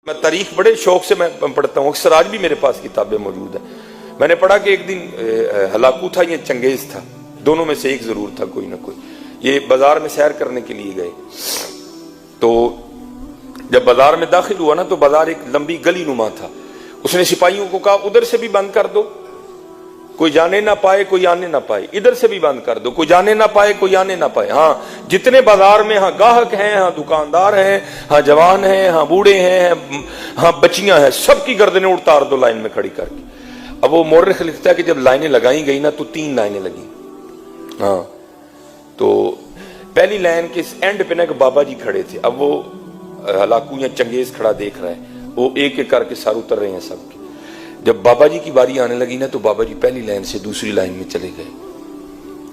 میں تاریخ بڑے شوق سے میں پڑھتا ہوں، اکثر آج بھی میرے پاس کتابیں موجود ہیں۔ میں نے پڑھا کہ ایک دن ہلاکو تھا یا چنگیز تھا، دونوں میں سے ایک ضرور تھا کوئی نہ کوئی۔ یہ بازار میں سیر کرنے کے لیے گئے، تو جب بازار میں داخل ہوا نا تو بازار ایک لمبی گلی نما تھا۔ اس نے سپاہیوں کو کہا ادھر سے بھی بند کر دو، کوئی جانے نہ پائے کوئی آنے نہ پائے، ادھر سے بھی بند کر دو، کوئی جانے نہ پائے کوئی آنے نہ پائے۔ ہاں جتنے بازار میں ہاں گاہک ہیں، ہاں دکاندار ہیں، ہاں جوان ہیں، ہاں بوڑھے ہیں، ہاں بچیاں ہیں، سب کی گردنیں اتار دو لائن میں کھڑی کر کے۔ اب وہ مورخ لکھتا ہے کہ جب لائنیں لگائی گئی نا تو 3 لائنیں لگی۔ ہاں تو پہلی لائن کے اینڈ پہ نا کہ بابا جی کھڑے تھے۔ اب وہ ہلاکو یا چنگیز کھڑا دیکھ رہا ہے، وہ ایک ایک کر کے سار اتر رہے ہیں سب کے۔ جب بابا جی کی باری آنے لگی نا تو بابا جی پہلی لائن سے دوسری لائن میں چلے گئے۔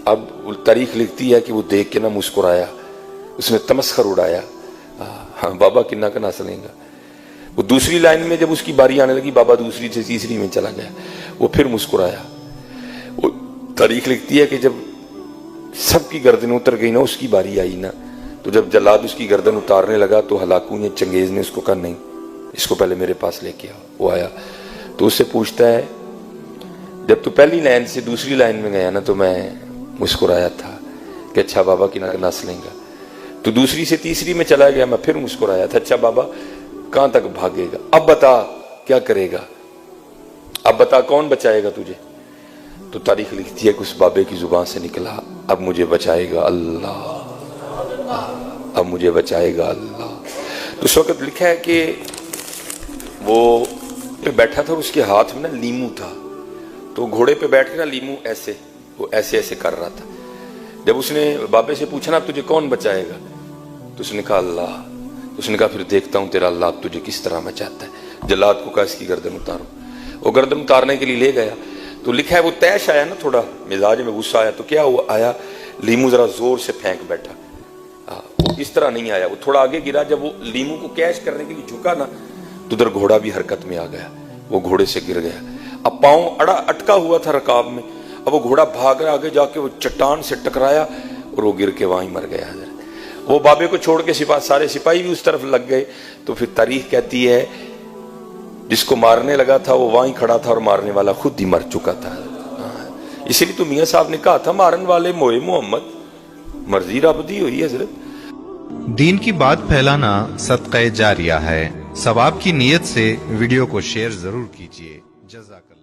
اب تاریخ لکھتی ہے کہ وہ دیکھ کے نا مسکرایا، اس نے تمسخر اڑایا، ہاں بابا کنا کنا سلیں گا۔ وہ دوسری لائن میں جب اس کی باری آنے لگی، بابا دوسری سے تیسری میں چلا گیا، وہ پھر مسکرایا۔ وہ تاریخ لکھتی ہے کہ جب سب کی گردن اتر گئی نا، اس کی باری آئی نا، تو جب جلاد اس کی گردن اتارنے لگا تو ہلاکو یا چنگیز نے اس کو کہا نہیں، اس کو پہلے میرے پاس لے کے آؤ۔ وہ آیا تو اس سے پوچھتا ہے جب تو پہلی لائن سے دوسری لائن میں گیا نا تو میں مسکرایا تھا کہ اچھا بابا کی نس لیں گا، تو دوسری سے تیسری میں چلا گیا، میں پھر مسکرایا تھا اچھا بابا کہاں تک بھاگے گا، اب بتا کیا کرے گا، اب بتا کون بچائے گا تجھے۔ تو تاریخ لکھتی ہے کہ اس بابے کی زبان سے نکلا اب مجھے بچائے گا اللہ، اب مجھے بچائے گا اللہ۔ تو اس وقت لکھا ہے کہ وہ بیٹھا تھا اور اس کے ہاتھ میں نا لیمو تھا، تو گھوڑے پہ بیٹھ کے نا لیمو ایسے وہ ایسے ایسے کر رہا تھا۔ جب اس نے بابے سے پوچھا نا تجھے کون بچائے گا، تو اس نے کہا اللہ۔ اس نے کہا پھر دیکھتا ہوں تیرا اللہ تجھے کس طرح بچاتا ہے۔ جلاد کو کہا اس کی گردن اتارو۔ وہ گردن اتارنے کے لیے لے گیا تو لکھا ہے وہ تیش آیا نا، تھوڑا مزاج میں غصہ آیا، تو کیا ہوا آیا لیمو ذرا زور سے پھینک بیٹھا۔ وہ اس طرح نہیں آیا، وہ تھوڑا آگے گرا، جب وہ لیمو کو کیش کرنے کے لیے جھکا نا تو ادھر گھوڑا بھی حرکت میں آ گیا، وہ گھوڑے سے گر گیا۔ اب پاؤں اٹکا ہوا تھا رکاب میں، اب وہ گھوڑا بھاگ رہا، آگے جا کے وہ چٹان سے ٹکرایا اور وہ گر کے وہیں مر گیا۔ وہ بابے کو چھوڑ کے سارے سپاہی بھی اس طرف لگ گئے۔ تو پھر تاریخ کہتی ہے جس کو مارنے لگا تھا وہ وہیں کھڑا تھا اور مارنے والا خود ہی مر چکا تھا۔ اسی لیے تو میاں صاحب نے کہا تھا مارن والے موئے محمد، مرضی رب دی ہوئی حضرت۔ دین کی بات پھیلانا صدقہ جاریہ ہے، ثواب کی نیت سے ویڈیو کو شیئر ضرور کیجیے۔ جزاک اللہ۔